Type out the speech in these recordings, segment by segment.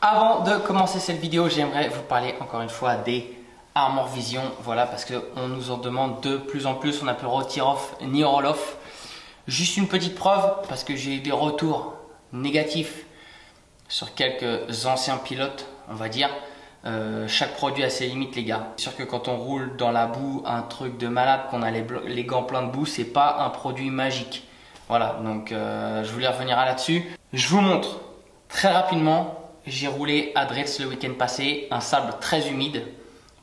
Avant de commencer cette vidéo, j'aimerais vous parler encore une fois des Armor Vision. Voilà, parce qu'on nous en demande de plus en plus. On n'a plus Roll-Off ni Roll-Off. Juste une petite preuve, parce que j'ai eu des retours négatifs sur quelques anciens pilotes, on va dire. Chaque produit a ses limites, les gars. C'est sûr que quand on roule dans la boue, un truc de malade, qu'on a les gants pleins de boue, c'est pas un produit magique. Voilà, donc je voulais revenir là-dessus. Je vous montre très rapidement. J'ai roulé à Dretz le week-end passé, un sable très humide.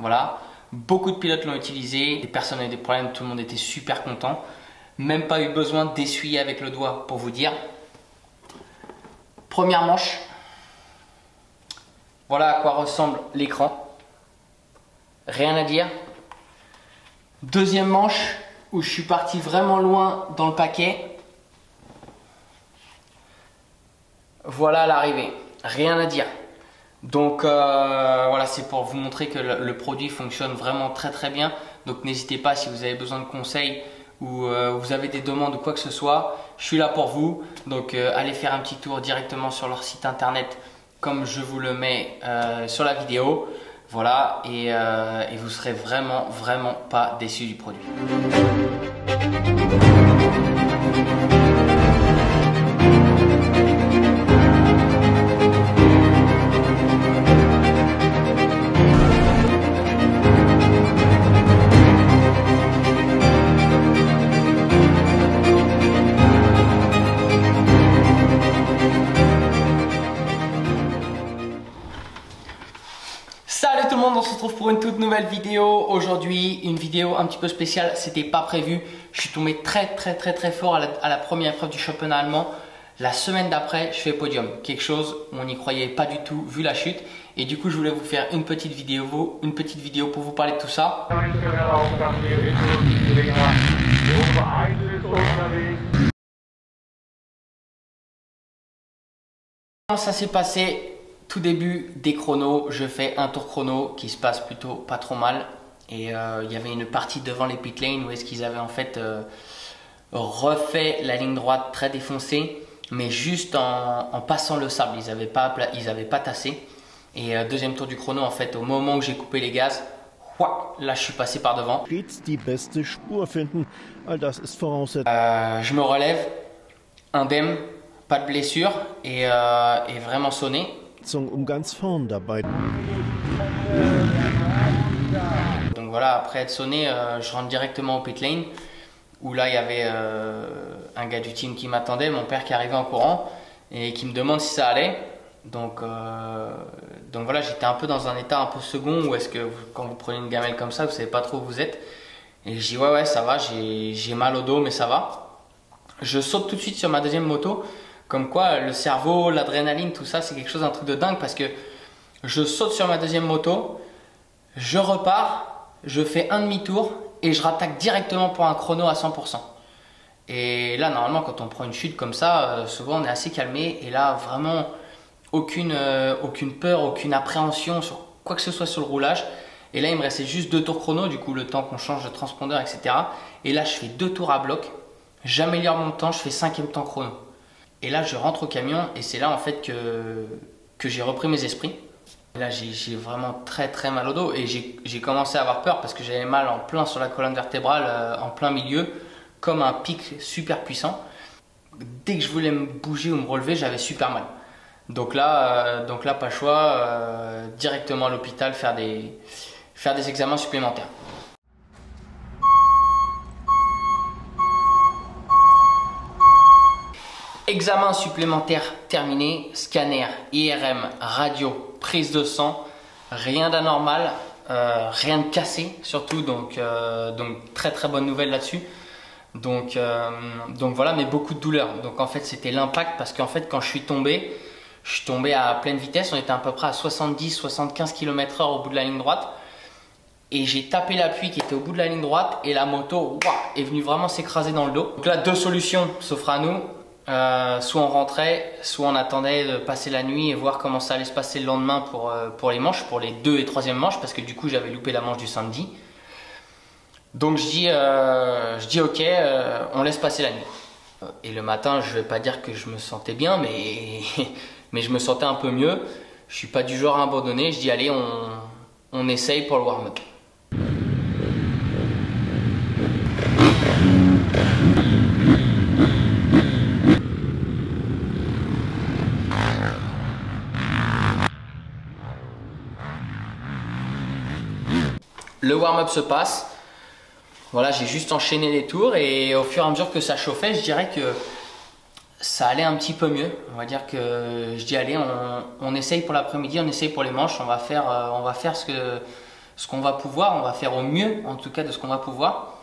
Voilà, beaucoup de pilotes l'ont utilisé, des personnes avaient des problèmes, tout le monde était super content. Même pas eu besoin d'essuyer avec le doigt pour vous dire. Première manche. Voilà à quoi ressemble l'écran. Rien à dire. Deuxième manche où je suis parti vraiment loin dans le paquet. Voilà l'arrivée. Rien à dire. Donc voilà, c'est pour vous montrer que le produit fonctionne vraiment très bien. Donc n'hésitez pas si vous avez besoin de conseils ou vous avez des demandes ou quoi que ce soit. Je suis là pour vous. Donc allez faire un petit tour directement sur leur site internet comme je vous le mets sur la vidéo. Voilà, et vous serez vraiment pas déçus du produit. Salut tout le monde, on se retrouve pour une toute nouvelle vidéo. Aujourd'hui, une vidéo un petit peu spéciale, c'était pas prévu. Je suis tombé très fort à la première épreuve du championnat allemand. La semaine d'après, je fais podium. Quelque chose où on n'y croyait pas du tout vu la chute. Et du coup, je voulais vous faire une petite vidéo pour vous parler de tout ça. Comment ça s'est passé? Tout début des chronos, je fais un tour chrono qui se passe plutôt pas trop mal. Et il y avait une partie devant les pit lanes où est-ce qu'ils avaient en fait refait la ligne droite très défoncée, mais juste en passant le sable. Ils n'avaient pas tassé. Et deuxième tour du chrono, en fait, au moment où j'ai coupé les gaz, là je suis passé par devant. Je me relève, indemne, pas de blessure et vraiment sonné. Donc voilà, après être sonné, je rentre directement au pit lane où là il y avait un gars du team qui m'attendait, mon père qui arrivait en courant et qui me demande si ça allait. Donc voilà, j'étais un peu dans un état un peu second où est-ce que quand vous prenez une gamelle comme ça, vous savez pas trop où vous êtes. Et je dis ouais ça va, j'ai mal au dos mais ça va. Je saute tout de suite sur ma deuxième moto. Comme quoi le cerveau, l'adrénaline, tout ça, c'est quelque chose, un truc de dingue parce que je saute sur ma deuxième moto, je repars, je fais un demi-tour et je rattaque directement pour un chrono à 100%. Et là, normalement, quand on prend une chute comme ça, souvent on est assez calmé et là, vraiment, aucune peur, aucune appréhension sur quoi que ce soit sur le roulage. Et là, il me restait juste 2 tours chrono, du coup, le temps qu'on change de transpondeur, etc. Et là, je fais 2 tours à bloc, j'améliore mon temps, je fais 5e temps chrono. Et là, je rentre au camion et c'est là en fait que j'ai repris mes esprits. Et là, j'ai vraiment très mal au dos et j'ai commencé à avoir peur parce que j'avais mal en plein sur la colonne vertébrale, en plein milieu, comme un pic super puissant. Dès que je voulais me bouger ou me relever, j'avais super mal. Donc là, pas le choix, directement à l'hôpital faire des examens supplémentaires. Examen supplémentaire terminé, scanner, IRM, radio, prise de sang, rien d'anormal, rien de cassé surtout, donc très bonne nouvelle là-dessus. Donc voilà, mais beaucoup de douleur. Donc en fait c'était l'impact parce qu'en fait quand je suis tombé à pleine vitesse, on était à peu près à 70-75 km/h au bout de la ligne droite. Et j'ai tapé l'appui qui était au bout de la ligne droite et la moto est venue vraiment s'écraser dans le dos. Donc là, 2 solutions s'offrent à nous. Soit on rentrait, soit on attendait de passer la nuit et voir comment ça allait se passer le lendemain pour les manches, pour les 2 et 3e manches, parce que du coup j'avais loupé la manche du samedi. Donc je dis ok, on laisse passer la nuit. Et le matin, je vais pas dire que je me sentais bien, mais je me sentais un peu mieux. je suis pas du genre à abandonner. Je dis allez, on essaye pour le warm-up. Le warm-up se passe. Voilà, j'ai juste enchaîné les tours et au fur et à mesure que ça chauffait, je dirais que ça allait un petit peu mieux. On va dire que je dis allez, on essaye pour l'après-midi, on essaye pour les manches, on va faire ce qu'on va pouvoir, on va faire au mieux en tout cas de ce qu'on va pouvoir.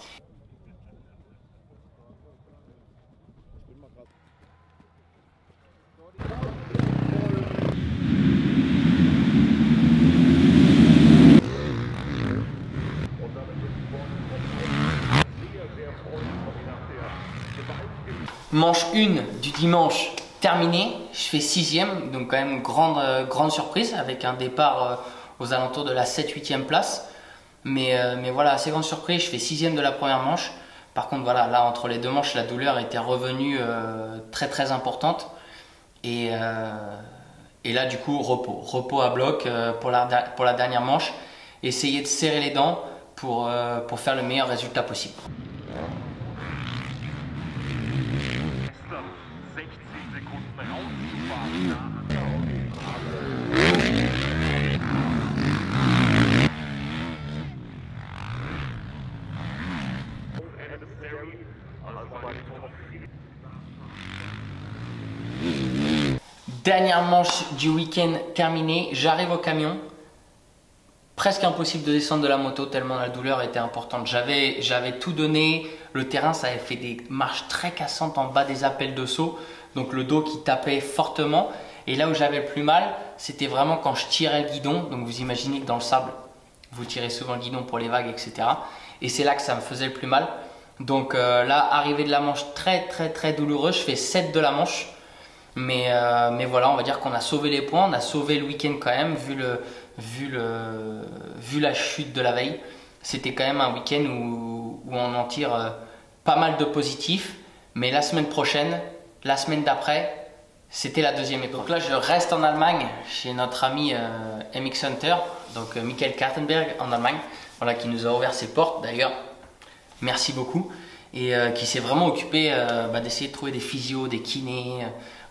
Manche 1 du dimanche terminée, je fais 6e, donc quand même grande surprise avec un départ aux alentours de la 7-8e place. Mais voilà, assez grande surprise, je fais 6e de la première manche. Par contre voilà, là entre les deux manches, la douleur était revenue très importante. Et là du coup, repos à bloc pour la dernière manche. Essayer de serrer les dents pour faire le meilleur résultat possible. Dernière manche du week-end terminée, j'arrive au camion. Presque impossible de descendre de la moto tellement la douleur était importante. J'avais tout donné, le terrain ça avait fait des marches très cassantes en bas des appels de saut, donc le dos qui tapait fortement. Et là où j'avais le plus mal, c'était vraiment quand je tirais le guidon. Donc vous imaginez que dans le sable, vous tirez souvent le guidon pour les vagues, etc. Et c'est là que ça me faisait le plus mal. Donc là, arrivée de la manche très douloureuse, je fais 7 de la manche. Mais voilà, on va dire qu'on a sauvé les points, on a sauvé le week-end quand même, vu la chute de la veille. C'était quand même un week-end où on en tire pas mal de positifs. Mais la semaine prochaine, la semaine d'après, c'était la deuxième épreuve. Donc là, je reste en Allemagne chez notre ami MX Hunter, donc Michael Kartenberg en Allemagne, voilà, qui nous a ouvert ses portes d'ailleurs. Merci beaucoup. Et qui s'est vraiment occupé d'essayer de trouver des physios, des kinés,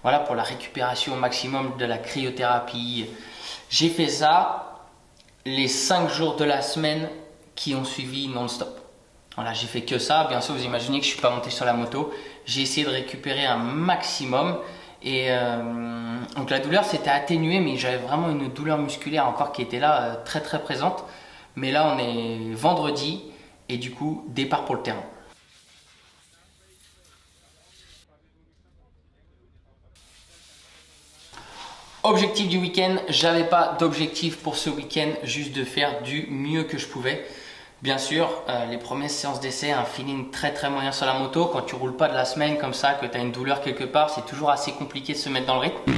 voilà, pour la récupération au maximum de la cryothérapie. J'ai fait ça les 5 jours de la semaine qui ont suivi non-stop. Voilà, j'ai fait que ça. Bien sûr, vous imaginez que je ne suis pas monté sur la moto. J'ai essayé de récupérer un maximum. Et donc la douleur s'était atténuée, mais j'avais vraiment une douleur musculaire encore qui était là, très présente. Mais là, on est vendredi et du coup, départ pour le terrain. Objectif du week-end, j'avais pas d'objectif pour ce week-end, juste de faire du mieux que je pouvais. Bien sûr, les premières séances d'essai, un feeling très moyen sur la moto. Quand tu roules pas de la semaine comme ça, que tu as une douleur quelque part, c'est toujours assez compliqué de se mettre dans le rythme.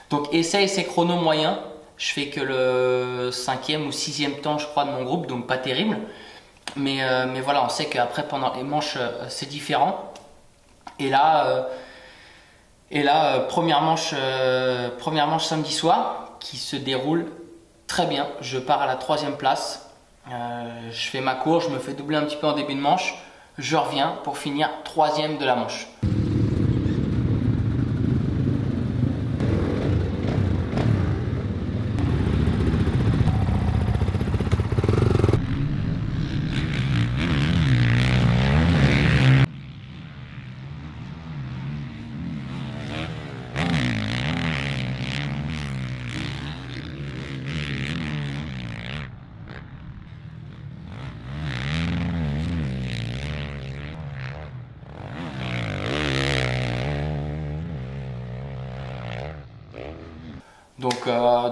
Donc essai chrono moyen, je fais que le 5e ou 6e temps je crois de mon groupe, donc pas terrible. Mais voilà, on sait qu'après pendant les manches c'est différent. Et là, première manche samedi soir qui se déroule très bien. Je pars à la 3e place, je fais ma course, je me fais doubler un petit peu en début de manche. Je reviens pour finir 3e de la manche.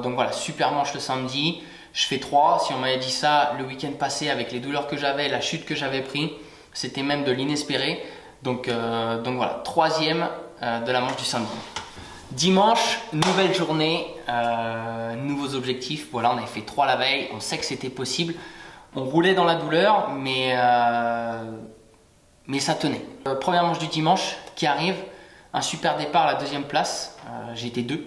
Donc voilà, super manche le samedi, je fais 3. Si on m'avait dit ça le week-end passé avec les douleurs que j'avais, la chute que j'avais pris, c'était même de l'inespéré. Donc voilà, 3e de la manche du samedi. Dimanche, nouvelle journée, nouveaux objectifs. Voilà, on avait fait 3 la veille, on sait que c'était possible. On roulait dans la douleur, mais ça tenait. Première manche du dimanche qui arrive, un super départ à la 2e place. J'étais 2.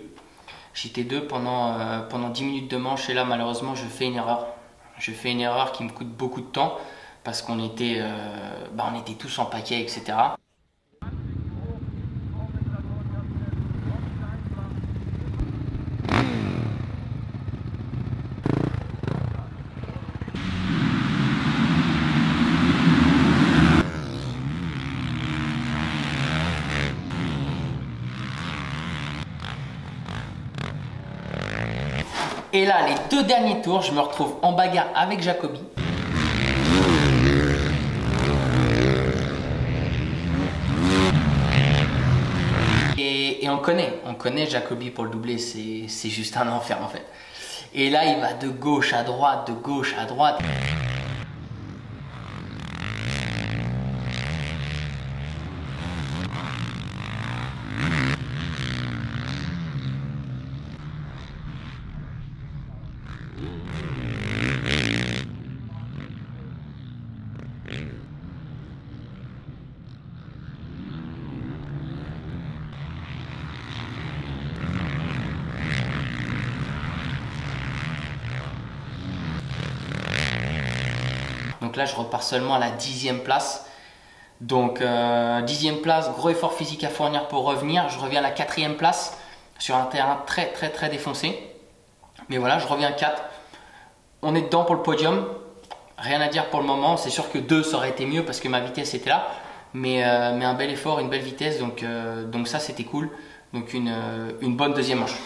J'étais 2 pendant 10 minutes de manche et là malheureusement je fais une erreur. Je fais une erreur qui me coûte beaucoup de temps parce qu'on était, on était tous en paquet, etc. Et là, les 2 derniers tours, je me retrouve en bagarre avec Jacobi. Et on connaît Jacobi pour le doubler, c'est juste un enfer en fait. Et là, il va de gauche à droite, de gauche à droite. Donc là, je repars seulement à la 10e place. Donc 10e place, gros effort physique à fournir pour revenir. Je reviens à la 4e place sur un terrain très défoncé. Mais voilà, je reviens 4. On est dedans pour le podium. Rien à dire pour le moment. C'est sûr que 2, ça aurait été mieux parce que ma vitesse était là. Mais un bel effort, une belle vitesse. Donc ça, c'était cool. Donc une bonne 2e manche.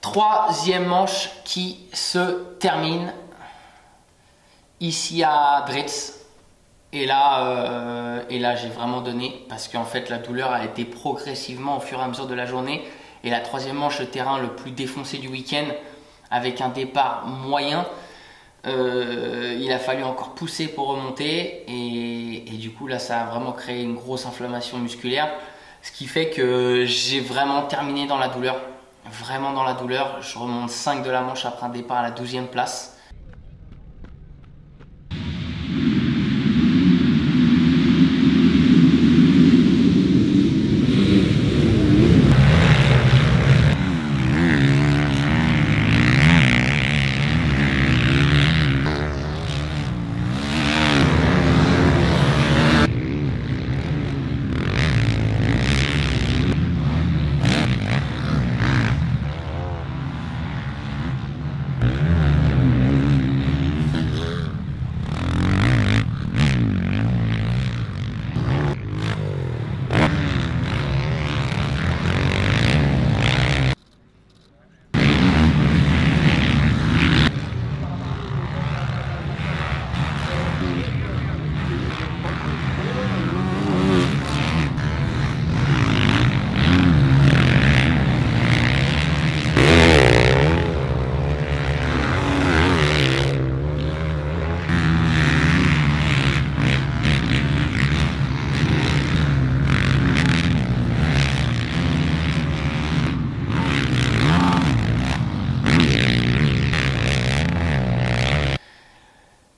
3e manche qui se termine ici à Dritz. Et là j'ai vraiment donné parce qu'en fait la douleur a été progressivement au fur et à mesure de la journée. Et la 3e manche, le terrain le plus défoncé du week-end avec un départ moyen. Il a fallu encore pousser pour remonter et du coup là ça a vraiment créé une grosse inflammation musculaire. Ce qui fait que j'ai vraiment terminé dans la douleur. Vraiment dans la douleur, je remonte 5 de la manche après un départ à la 12e place.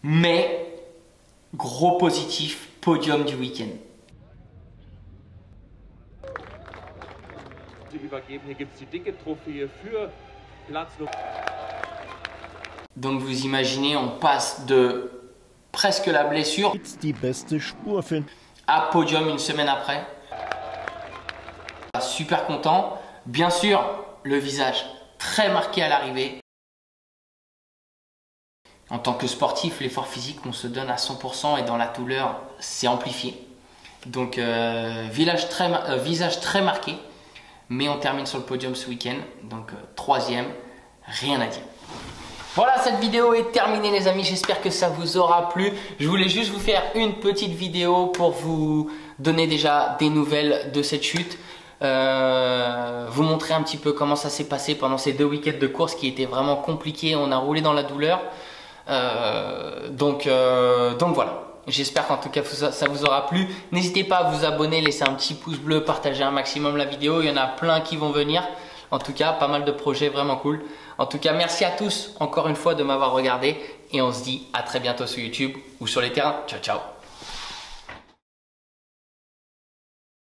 Mais gros positif, podium du week-end. Donc vous imaginez, on passe de presque la blessure à podium une semaine après. Super content. Bien sûr, le visage très marqué à l'arrivée. En tant que sportif, l'effort physique, on se donne à 100% et dans la douleur, c'est amplifié. Donc, visage très marqué, mais on termine sur le podium ce week-end. Donc, 3e, rien à dire. Voilà, cette vidéo est terminée les amis, j'espère que ça vous aura plu. Je voulais juste vous faire une petite vidéo pour vous donner déjà des nouvelles de cette chute. Vous montrer un petit peu comment ça s'est passé pendant ces 2 week-ends de course qui étaient vraiment compliqués. On a roulé dans la douleur. Donc voilà. J'espère qu'en tout cas ça vous aura plu. N'hésitez pas à vous abonner, laisser un petit pouce bleu, partager un maximum la vidéo. Il y en a plein qui vont venir. En tout cas, pas mal de projets vraiment cool. En tout cas, merci à tous encore une fois de m'avoir regardé et on se dit à très bientôt sur YouTube ou sur les terrains. Ciao, ciao!